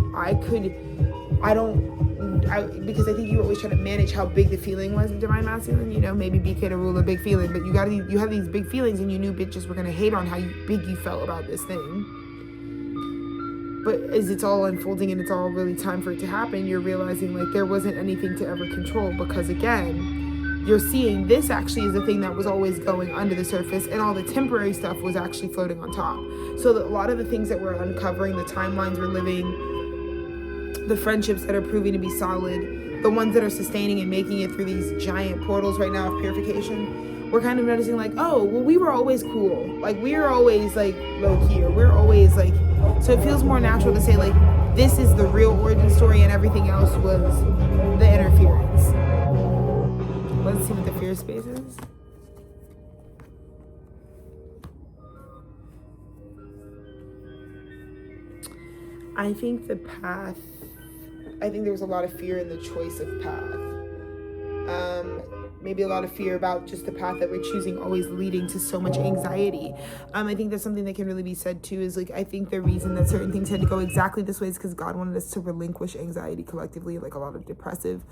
because I think you were always trying to manage how big the feeling was of divine masculine, you know, maybe BK to rule a big feeling, but you have these big feelings and you knew bitches were going to hate on how big you felt about this thing. But as it's all unfolding and it's all really time for it to happen, you're realizing like there wasn't anything to ever control, because again, you're seeing this actually is the thing that was always going under the surface, and all the temporary stuff was actually floating on top. So that a lot of the things that we're uncovering, the timelines we're living, the friendships that are proving to be solid, the ones that are sustaining and making it through these giant portals right now of purification, we're kind of noticing like, oh, well, we were always cool. Like, we were always like low key, or we're always like, so it feels more natural to say like, this is the real origin story and everything else was the interference. Let's see what the fear space is. I think the path, I think there was a lot of fear in the choice of path. Maybe a lot of fear about just the path that we're choosing always leading to so much anxiety. I think that's something that can really be said too, is like, I think the reason that certain things had to go exactly this way is because God wanted us to relinquish anxiety collectively, like a lot of depressive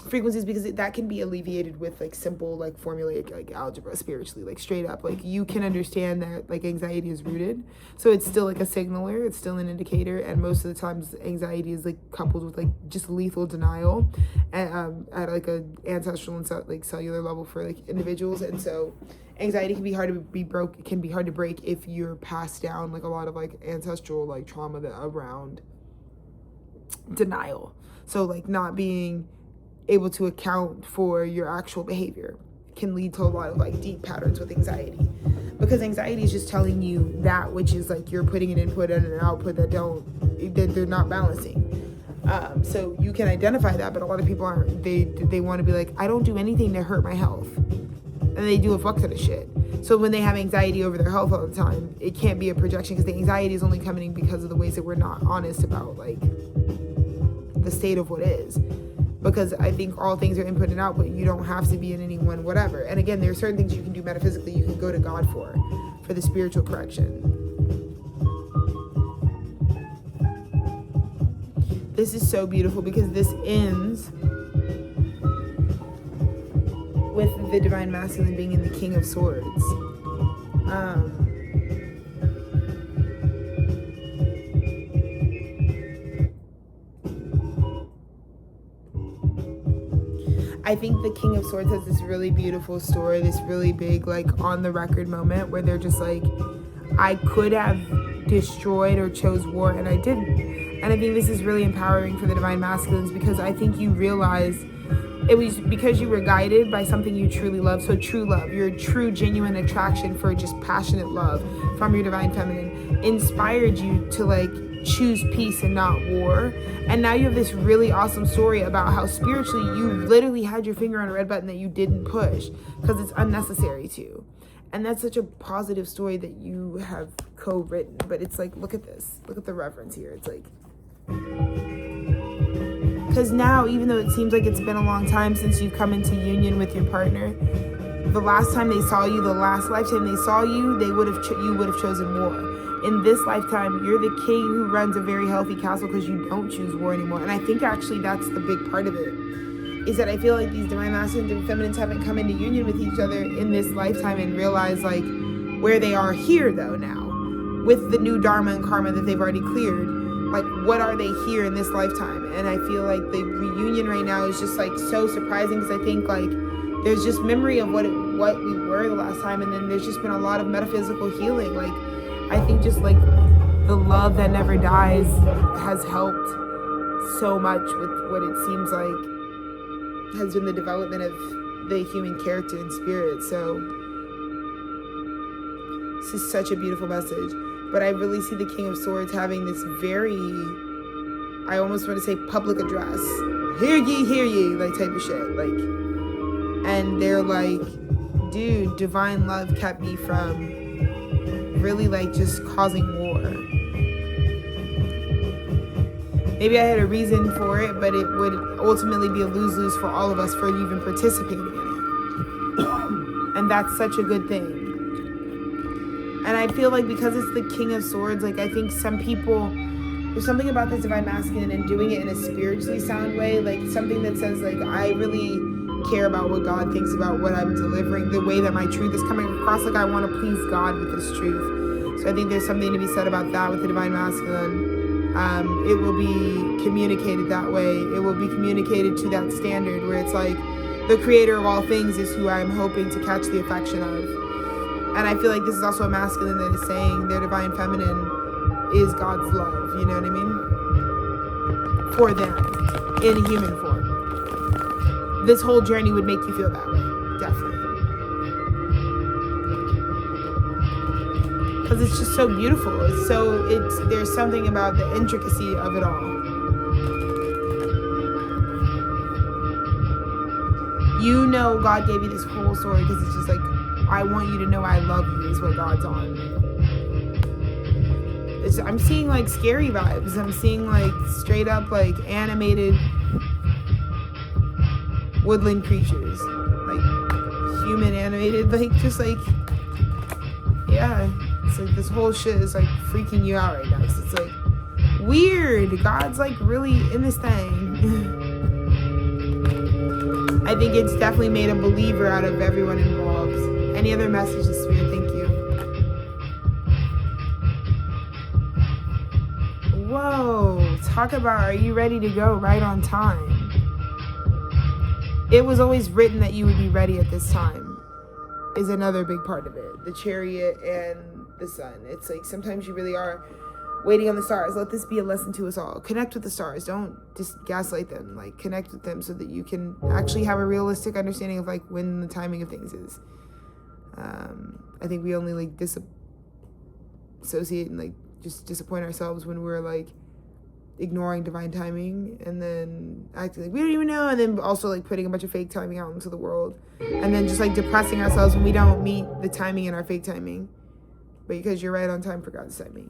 frequencies, because that can be alleviated with like simple like formulaic like algebra spiritually, like straight up, like you can understand that like anxiety is rooted, so it's still like a signaler, it's still an indicator, and most of the times anxiety is like coupled with like just lethal denial at like a ancestral and like cellular level for like individuals. And so anxiety can be hard to break if you're passed down like a lot of like ancestral like trauma that around denial, so like not being able to account for your actual behavior can lead to a lot of like deep patterns with anxiety, because anxiety is just telling you that which is like you're putting an input and an output that they're not balancing. So you can identify that, but a lot of people aren't. They want to be like, I don't do anything to hurt my health, and they do a fuck ton of shit. So when they have anxiety over their health all the time, it can't be a projection, because the anxiety is only coming because of the ways that we're not honest about like the state of what is. Because I think all things are input and output. You don't have to be in any one whatever. And again, there are certain things you can do metaphysically, you can go to God for the spiritual correction. This is so beautiful, because this ends with the divine masculine being in the King of Swords. I think the King of Swords has this really beautiful story, this really big, like, on the record moment where they're just like, I could have destroyed or chose war, and I didn't. And I think this is really empowering for the divine masculines, because I think you realize it was because you were guided by something you truly love. So true love, your true genuine attraction for just passionate love from your divine feminine inspired you to like choose peace and not war. And now you have this really awesome story about how spiritually you literally had your finger on a red button that you didn't push because it's unnecessary to. And that's such a positive story that you have co-written. But it's like, look at this, look at the reverence here. It's like, because now, even though it seems like it's been a long time since you've come into union with your partner, the last time they saw you, the last lifetime they saw you, you would have chosen war. In this lifetime, you're the king who runs a very healthy castle because you don't choose war anymore. And I think actually that's the big part of it. is that I feel like these divine masculines and feminines haven't come into union with each other in this lifetime and realized like where they are here though now with the new dharma and karma that they've already cleared. Like, what are they here in this lifetime? And I feel like the reunion right now is just like so surprising, because I think like there's just memory of what we were the last time, and then there's just been a lot of metaphysical healing. Like, I think just like the love that never dies has helped so much with what it seems like has been the development of the human character and spirit. So this is such a beautiful message. But I really see the King of Swords having this very, I almost want to say public address, hear ye, like type of shit. Like, and they're like, dude, divine love kept me from really like just causing war. Maybe I had a reason for it, but it would ultimately be a lose-lose for all of us for even participating in it. And that's such a good thing. And I feel like because it's the King of Swords, like I think some people, there's something about this divine masculine and doing it in a spiritually sound way, like something that says like, I really care about what God thinks about what I'm delivering, the way that my truth is coming across, like I want to please God with this truth. So I think there's something to be said about that with the divine masculine. It will be communicated that way. It will be communicated to that standard where it's like the creator of all things is who I'm hoping to catch the affection of. And I feel like this is also a masculine that is saying their divine feminine is God's love, you know what I mean? For them, in human form. This whole journey would make you feel that way, definitely. Because it's just so beautiful. There's something about the intricacy of it all. You know God gave you this whole story because it's just like, I want you to know I love you is what God's on. I'm seeing like scary vibes. I'm seeing like straight up like animated woodland creatures. Like human animated, like just like, yeah. It's like this whole shit is like freaking you out right now. Because it's like weird. God's like really in this thing. I think it's definitely made a believer out of everyone involved. Any other messages, Spirit? Thank you. Whoa. Talk about, are you ready to go right on time? It was always written that you would be ready at this time is another big part of it. The Chariot and the Sun. It's like sometimes you really are waiting on the stars. Let this be a lesson to us all. Connect with the stars. Don't just gaslight them. Like, connect with them so that you can actually have a realistic understanding of like when the timing of things is. I think we only like disassociate and like just disappoint ourselves when we're like ignoring divine timing and then acting like we don't even know, and then also like putting a bunch of fake timing out into the world, and then just like depressing ourselves when we don't meet the timing in our fake timing, but because you're right on time for God's timing.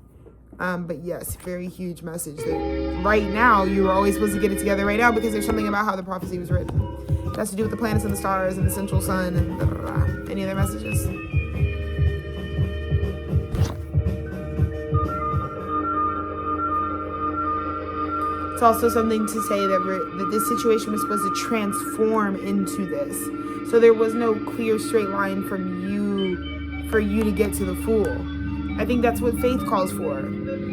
But yes, very huge message that right now you were always supposed to get it together right now, because there's something about how the prophecy was written. It has to do with the planets and the stars and the central sun and blah, blah, blah. Any other messages? It's also something to say that this situation was supposed to transform into this. So there was no clear straight line from you for you to get to the Fool. I think that's what faith calls for.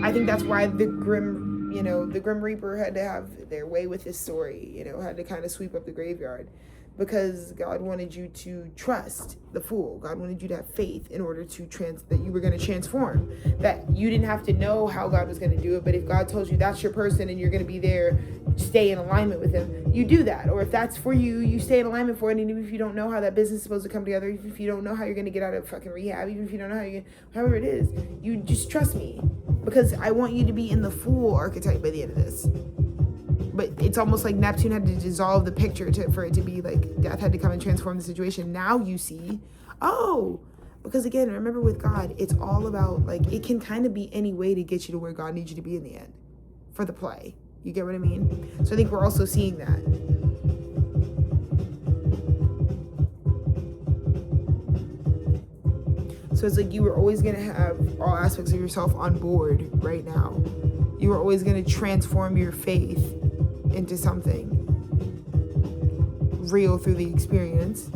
I think that's why the Grim Reaper had to have their way with this story, had to kind of sweep up the graveyard. Because God wanted you to trust the Fool. God wanted you to have faith in order to that you were going to transform. That you didn't have to know how God was going to do it, but if God told you that's your person and you're going to be there, stay in alignment with him, you do that. Or if that's for you, you stay in alignment for it. And even if you don't know how that business is supposed to come together, even if you don't know how you're going to get out of fucking rehab, even if you don't know however it is, you just trust me. Because I want you to be in the Fool archetype by the end of this. But it's almost like Neptune had to dissolve the picture for it to be like death had to come and transform the situation. Now you see, because again, remember with God, it's all about like, it can kind of be any way to get you to where God needs you to be in the end for the play. You get what I mean? So I think we're also seeing that. So it's like you were always going to have all aspects of yourself on board right now. You were always going to transform your faith into something. real through the experience.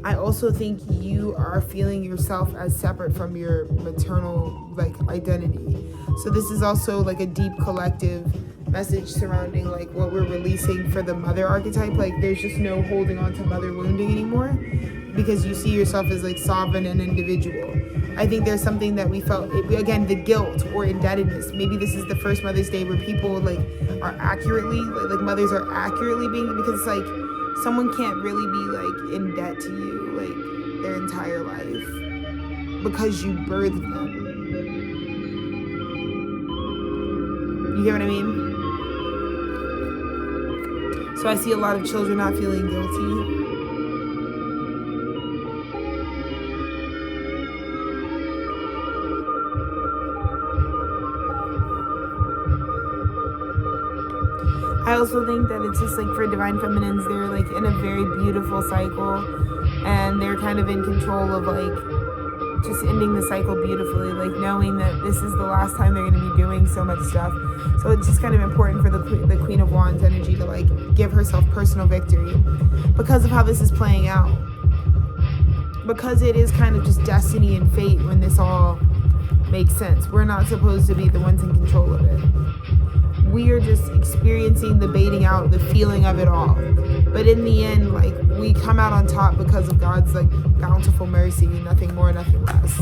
I also think you are feeling yourself as separate from your maternal like identity. So this is also like a deep collective message surrounding like what we're releasing for the mother archetype. Like there's just no holding on to mother wounding anymore, because you see yourself as like sovereign and individual. I think there's something that we felt, again, the guilt or indebtedness. Maybe this is the first Mother's Day where people like are accurately, like mothers are accurately being, because it's like someone can't really be like in debt to you like their entire life because you birthed them. You get what I mean? So I see a lot of children not feeling guilty. I also think that it's just like for divine feminines, they're like in a very beautiful cycle, and they're kind of in control of like just ending the cycle beautifully, like knowing that this is the last time they're going to be doing so much stuff. So it's just kind of important for the Queen of Wands energy to like give herself personal victory because of how this is playing out, because it is kind of just destiny and fate when this all makes sense. We're not supposed to be the ones in control of it. We are just experiencing the baiting out, the feeling of it all. But in the end, like, we come out on top because of God's, like, bountiful mercy, nothing more, nothing less.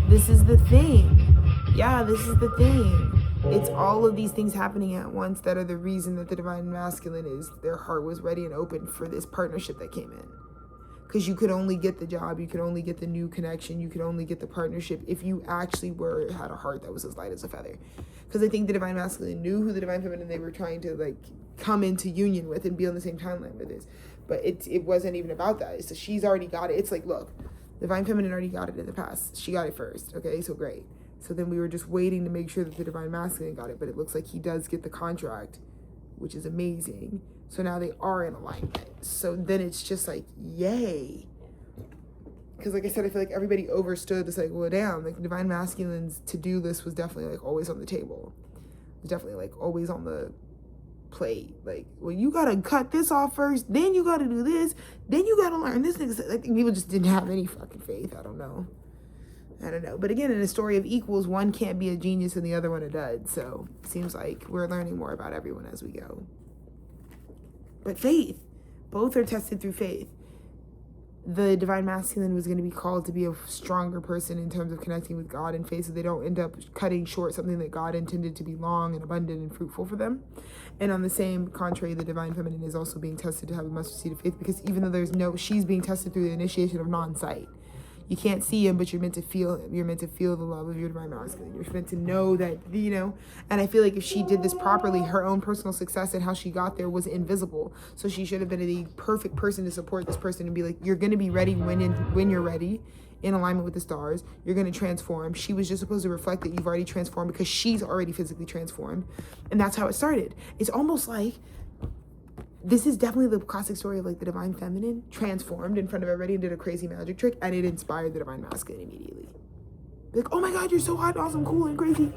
This is the thing. Yeah, this is the thing. It's all of these things happening at once that are the reason that the divine masculine is, their heart was ready and open for this partnership that came in. Because you could only get the job, you could only get the new connection, you could only get the partnership if you actually had a heart that was as light as a feather. Because I think the divine masculine knew who the divine feminine they were trying to like come into union with and be on the same timeline with this. But it wasn't even about that. It's she's already got it. It's like, look, divine feminine already got it in the past. She got it first. Okay, so great. So then we were just waiting to make sure that the divine masculine got it. But it looks like he does get the contract, which is amazing. So now they are in alignment. So then it's just like, yay. Because like I said, I feel like everybody overstood this, like, well, damn, like divine masculine's to-do list was definitely like always on the table. It was definitely like always on the plate. Like, well, you got to cut this off first, then you got to do this, then you got to learn this. I think people just didn't have any fucking faith. I don't know. But again, in a story of equals, one can't be a genius and the other one a dud. So it seems like we're learning more about everyone as we go. But faith, both are tested through faith. The divine masculine was going to be called to be a stronger person in terms of connecting with God and faith, so they don't end up cutting short something that God intended to be long and abundant and fruitful for them. And on the same contrary, the divine feminine is also being tested to have a mustard seed of faith, because even though she's being tested through the initiation of non-sight. You can't see him, but you're meant to feel him. You're meant to feel the love of your divine masculine. You're meant to know that, and I feel like if she did this properly, her own personal success and how she got there was invisible. So she should have been the perfect person to support this person and be like, you're going to be ready when you're ready, in alignment with the stars. You're going to transform. She was just supposed to reflect that you've already transformed because she's already physically transformed. And that's how it started. It's almost like, this is definitely the classic story of like the divine feminine transformed in front of everybody and did a crazy magic trick, and it inspired the divine masculine immediately. Like, oh my God, you're so hot, awesome, cool, and crazy.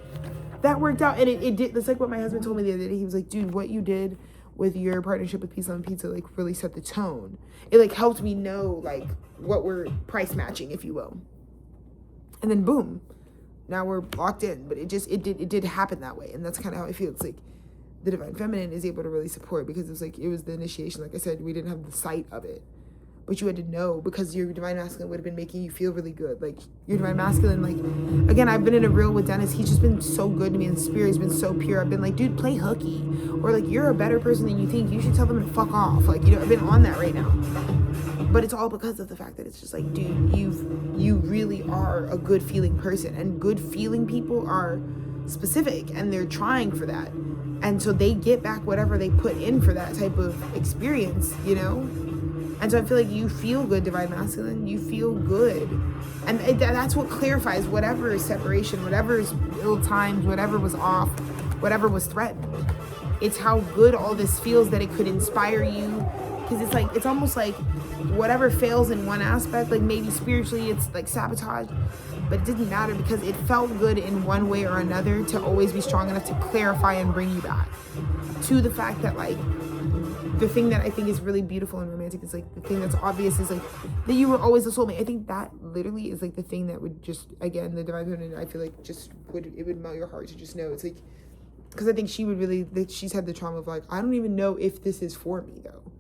That worked out, and it did. That's like what my husband told me the other day. He was like, dude, what you did with your partnership with Pizza on Pizza like really set the tone. It like helped me know like what we're price matching, if you will. And then boom, now we're locked in. But it did happen that way, and that's kind of how I feel. It's like the divine feminine is able to really support, because it's like it was the initiation. Like I said, we didn't have the sight of it, but you had to know, because your divine masculine would have been making you feel really good. Like your divine masculine, like, again, I've been in a reel with Dennis. He's just been so good to me, and the spirit has been so pure. I've been like, dude, play hooky, or like, you're a better person than you think. You should tell them to fuck off. Like, I've been on that right now. But it's all because of the fact that it's just like, dude, you really are a good feeling person, and good feeling people are specific, and they're trying for that. And so they get back whatever they put in for that type of experience, And so I feel like you feel good, divine masculine. You feel good. And that's what clarifies whatever is separation, whatever is ill times, whatever was off, whatever was threatened. It's how good all this feels that it could inspire you. Because it's almost like whatever fails in one aspect, like maybe spiritually it's like sabotage, but it didn't matter because it felt good in one way or another to always be strong enough to clarify and bring you back to the fact that like the thing that I think is really beautiful and romantic is like the thing that's obvious is like that you were always a soulmate. I think that literally is like the thing that would just, again, the divine feminine, I feel like just would melt your heart to just know. It's like, because I think she would really, she's had the trauma of like, I don't even know if this is for me though.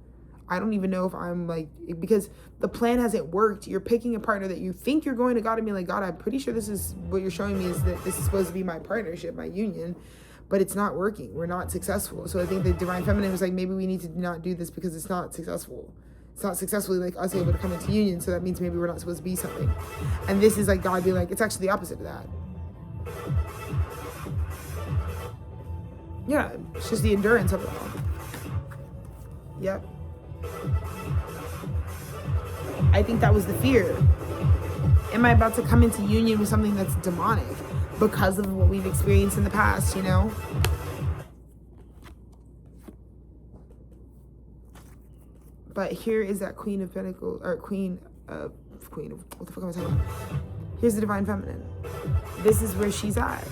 I don't even know if I'm like, because the plan hasn't worked. You're picking a partner that you think you're going to God and be like, God, I'm pretty sure this is what you're showing me is that this is supposed to be my partnership, my union, but it's not working. We're not successful. So I think the divine feminine was like, maybe we need to not do this because it's not successful. It's not successfully like us able to come into union. So that means maybe we're not supposed to be something. And this is like God being like, it's actually the opposite of that. Yeah, it's just the endurance of it all. Yep. I think that was the fear. Am I about to come into union with something that's demonic because of what we've experienced in the past, you know? But here is that Queen of Pentacles, or Queen of, what the fuck am I talking about? Here's the divine feminine. This is where she's at.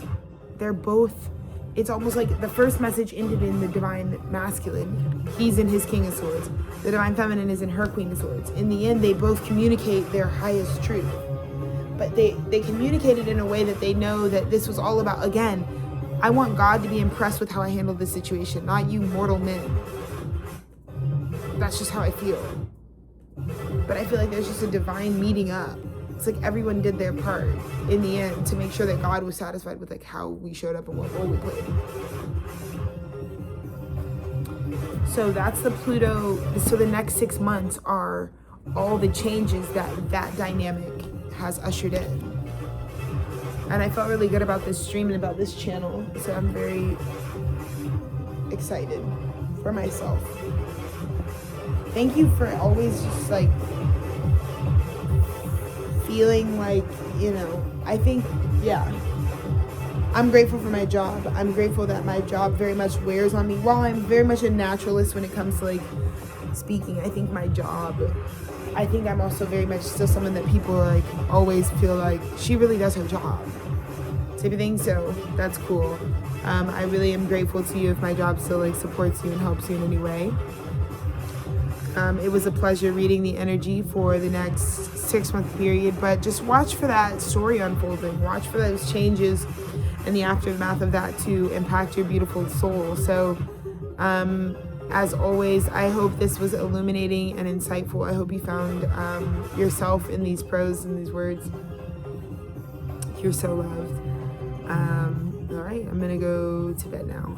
They're both, it's almost like the first message ended in the divine masculine. He's in his King of Swords. The divine feminine is in her Queen of Swords. In the end, they both communicate their highest truth. But they communicated in a way that they know that this was all about, again, I want God to be impressed with how I handled this situation, not you mortal men. That's just how I feel. But I feel like there's just a divine meeting up. It's like everyone did their part in the end to make sure that God was satisfied with like how we showed up and what role we played. So that's the Pluto. So the next 6 months are all the changes that dynamic has ushered in. And I felt really good about this stream and about this channel. So I'm very excited for myself. Thank you for always just like feeling like, you know, I think, yeah, I'm grateful for my job. I'm grateful that my job very much wears on me. While I'm very much a naturalist when it comes to like speaking, I think my job, I think I'm also very much still someone that people like always feel like she really does her job type of thing. So that's cool. I really am grateful to you if my job still like supports you and helps you in any way. It was a pleasure reading the energy for the next 6-month period, but just watch for that story unfolding. Watch for those changes and the aftermath of that to impact your beautiful soul. So, as always, I hope this was illuminating and insightful. I hope you found yourself in these prose and these words. You're so loved. All right, I'm gonna go to bed now.